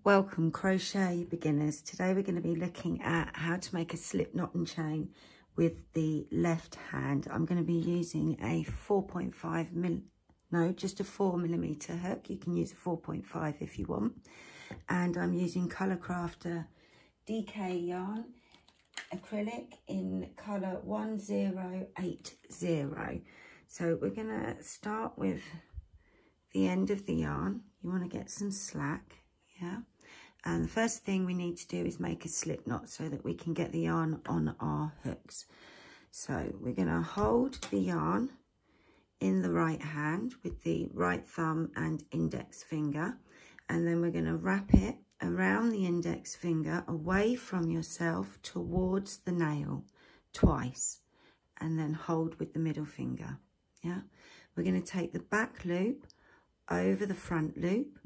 Welcome crochet beginners. Today we're going to be looking at how to make a slip knot and chain with the left hand. I'm going to be using a 4mm hook. You can use a 4.5 if you want. And I'm using Colour Crafter DK yarn acrylic in colour 1080. So we're going to start with the end of the yarn. You want to get some slack. Yeah, and the first thing we need to do is make a slip knot so that we can get the yarn on our hooks. So we're going to hold the yarn in the right hand with the right thumb and index finger, and then we're going to wrap it around the index finger away from yourself towards the nail twice, and then hold with the middle finger. Yeah, we're going to take the back loop over the front loop,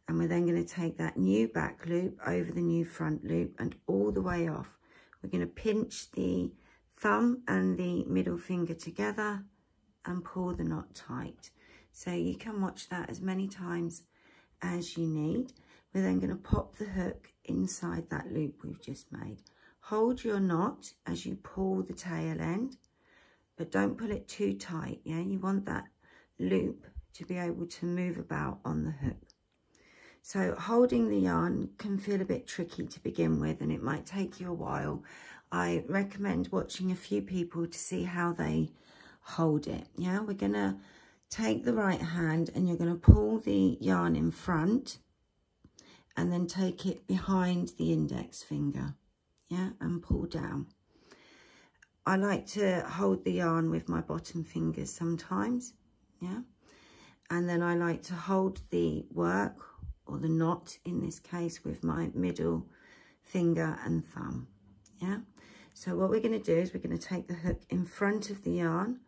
and we're then going to take that new back loop over the new front loop and all the way off. We're going to pinch the thumb and the middle finger together and pull the knot tight. So you can watch that as many times as you need. We're then going to pop the hook inside that loop we've just made. Hold your knot as you pull the tail end, but don't pull it too tight. Yeah, you want that loop to be able to move about on the hook. So holding the yarn can feel a bit tricky to begin with, and it might take you a while. I recommend watching a few people to see how they hold it. Yeah, we're going to take the right hand and you're going to pull the yarn in front and then take it behind the index finger. Yeah, and pull down. I like to hold the yarn with my bottom fingers sometimes. Yeah, and then I like to hold the work, or the knot in this case, with my middle finger and thumb. Yeah, so what we're going to do is we're going to take the hook in front of the yarn,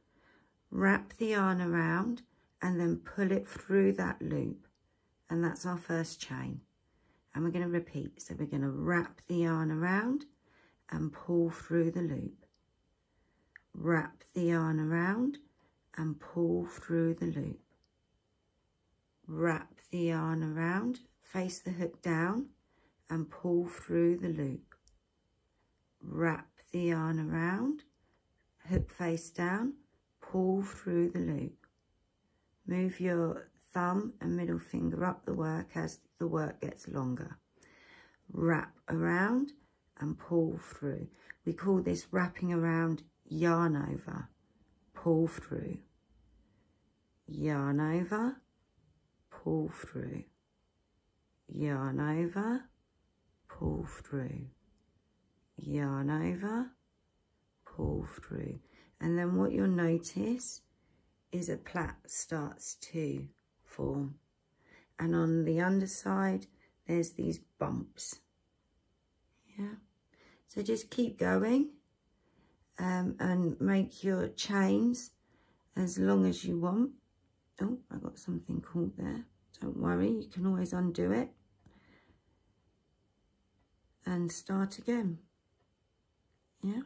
wrap the yarn around, and then pull it through that loop, and that's our first chain. And we're going to repeat. So we're going to wrap the yarn around and pull through the loop, wrap the yarn around and pull through the loop, wrap the yarn around, face the hook down and pull through the loop, wrap the yarn around, hook face down, pull through the loop. Move your thumb and middle finger up the work as the work gets longer. Wrap around and pull through. We call this wrapping around yarn over. Pull through. Yarn over. Pull through, yarn over, pull through, yarn over, pull through. And then what you'll notice is a plait starts to form. And on the underside, there's these bumps. Yeah, so just keep going and make your chains as long as you want. Oh, I got something caught there. Don't worry, you can always undo it and start again. Yeah,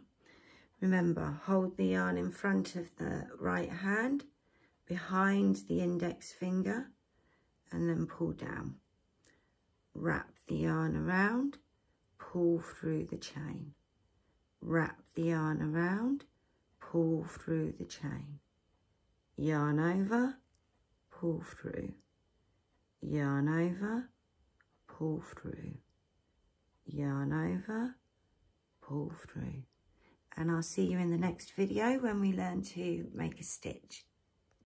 remember, hold the yarn in front of the right hand, behind the index finger, and then pull down. Wrap the yarn around, pull through the chain. Wrap the yarn around, pull through the chain. Yarn over, pull through, yarn over, pull through, yarn over, pull through. And I'll see you in the next video when we learn to make a stitch.